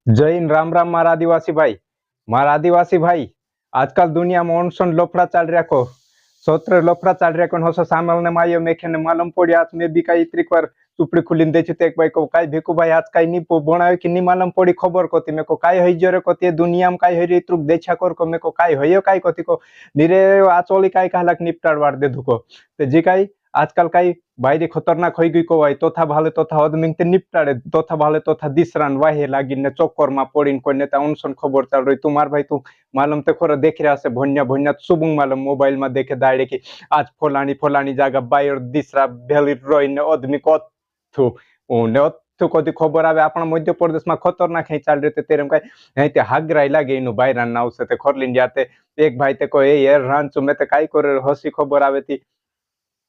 जय हिंद, राम राम मारा आदिवासी भाई। आजकल दुनिया में अनशन लफड़ा चल रहा को सोत्र लफड़ा चल रहा को होसो सामल ने मायो मेखे ने मालूम पड़ी आज में भी कई इतरी पर चुपड़ी खुलीन दे छते एक भाई को काई भेकु भाई आज काई नी बनायो कि नी मालूम पड़ी खबर कोती में को काई हई जरे कोती दुनिया में काई हई इतरुक देखा कर को में को काई हयो काई कोती को निरे आचोली काई कहलाक निपटाड़ वार दे धुको ते जी काई आजकल काई বাইরে খতরনাক হয়ে গই কই তোথা ভালে তোথা অদমিংতে নিপটাড়ে তোথা ভালে তোথা দিসরান ওয়াহে লাগিনে চক্করমা পড়িন কইনে তা অনশন খবর চাল রই তোমার ভাই তু মালুম তে খরে দেখি আছে ভন্যা ভন্যা সুবুং মালুম মোবাইল মা দেখে দাঁড়ে কি আজ ফলানি ফলানি জায়গা বাইর দিসরা ভ্যালির রইনে অদমি কথু ওনে অথু কদি খবর આવે આપણા મધ્યપ્રદેશમાં ખતરનાક હે ચાલ રહી તેરમ કાઈ હે તે હાગરાઈ લાગે એનું બાયરા નાવ છે તે ખરલીન જાતે એક ભાઈ તે કો એ યાર રાંચુ મે તે કાઈ કરે હસી ખબર આવે તી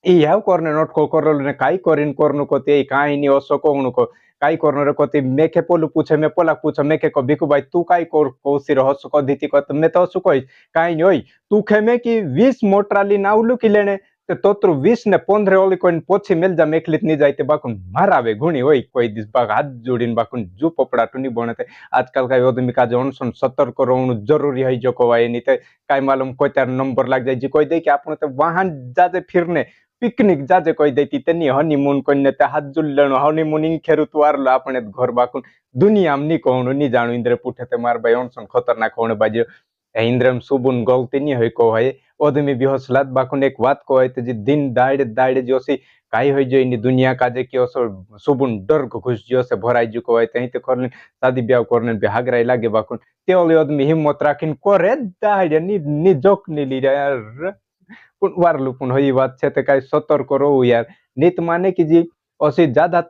ई ह्याव करने नोट को करल ने काई करिन करनु को ते काई नी ओसो कोनु को काई करनो रे को ते मेखे पोलु पूछे मे पोला पूछे मेखे को भिकु भाई तू काई कर कोसी रहस को दीती को मैं तो सु कोई काई नी ओई तू खेमे की 20 मोटराली नावलु की लेने ते तोत्रु 20 ने 15 ओली कोइन पोछी मेल जा मेखलित नी जायते बाकुन मारावे घुणी ओई कोई दिस बाग हाथ जोड़ीन बाकुन जू पपड़ा टुनी बनते आजकल काई ओदमी का जॉनसन सतर्क रहनु जरूरी है जो को वाई नी ते काई मालूम कोई तार नंबर लाग जाय जी कोई दे कि आपने ते वाहन जाजे फिरने पिकनिक जाजे कोई देती तेनी हनीमून कोने ते हाथ जुल्लनो हनीमून इन खेरु तुआरलो आपने घर बाकुन दुनिया में नी कहनु नी जाणु इंद्र पुठे ते मार भाई ऑनसन खतरनाक होने बाजे इंद्रम सुबुन गलती नी होय को है ओदमी बिहसलात बाकुन एक बात को है ते जी दिन दाड़े दाड़े जोसी काई होय जो इन दुनिया का जे कि ओसो सुबुन डर को खुश जो से भराई जो को है ते ते करने शादी ब्याह करने पे हागराई लागे बाकुन ते ओले ओदमी हिम्मत राखिन करे दाड़े नी जोक नी ली यार वारलू पण हई बात छे ते काई सतर्क रहो यार नीत माने की जी ओसी ज्यादा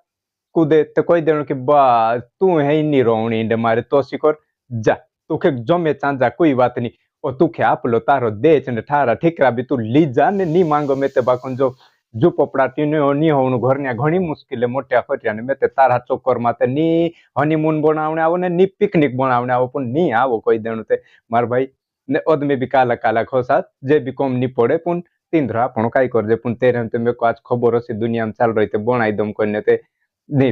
कूदे ते कोई देनो कि बा तू है नी रोवणी इंडे मारे तो सिकर जा तू के जमे चांजा कोई बात नहीं ओ तू के आपलो तारो देच ने ठारा ठिकरा भी तू ली जा ने नी मांगो में ते बाकुन जो पपड़ा तीनो नी होनु घर ने घणी मुश्किल मोटे फटिया ने में ते तारा चक्कर माते नी हनीमून बनावणे आवो ने नी पिकनिक बनावणे आवो पण नी आवो कोई देनो ते मार भाई ने ओदमे भी काला काला खोसा जे भी कम नी पड़े पुन तींद्रा आपण काय करजे पुन तेरे ते मेको आज खबर हसी दुनिया में चाल रही ते बनाई दम कोने ते नी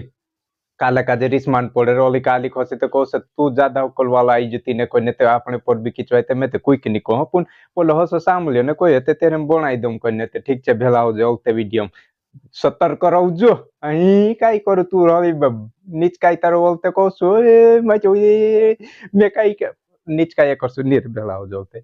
काला काजे रिस्मान पड़े रोली काली खोसी ते कोस तू ज्यादा अकल वाला आई जती ने कोने ते आपने पर भी खिचवाय ते मैं ते कोई की नी कहो पुन बोलो हसो सामल्यो ने कोई ते तेरे बनाई दम कोने ते ठीक छे भेलाओ जे ओते वीडियो सतर्क रहजो अही काय करू तू रोली नीच काय तारो बोलते कोसो ए मैं जो ये मैं काय नीच काय करसु नीर भेलाओ जोते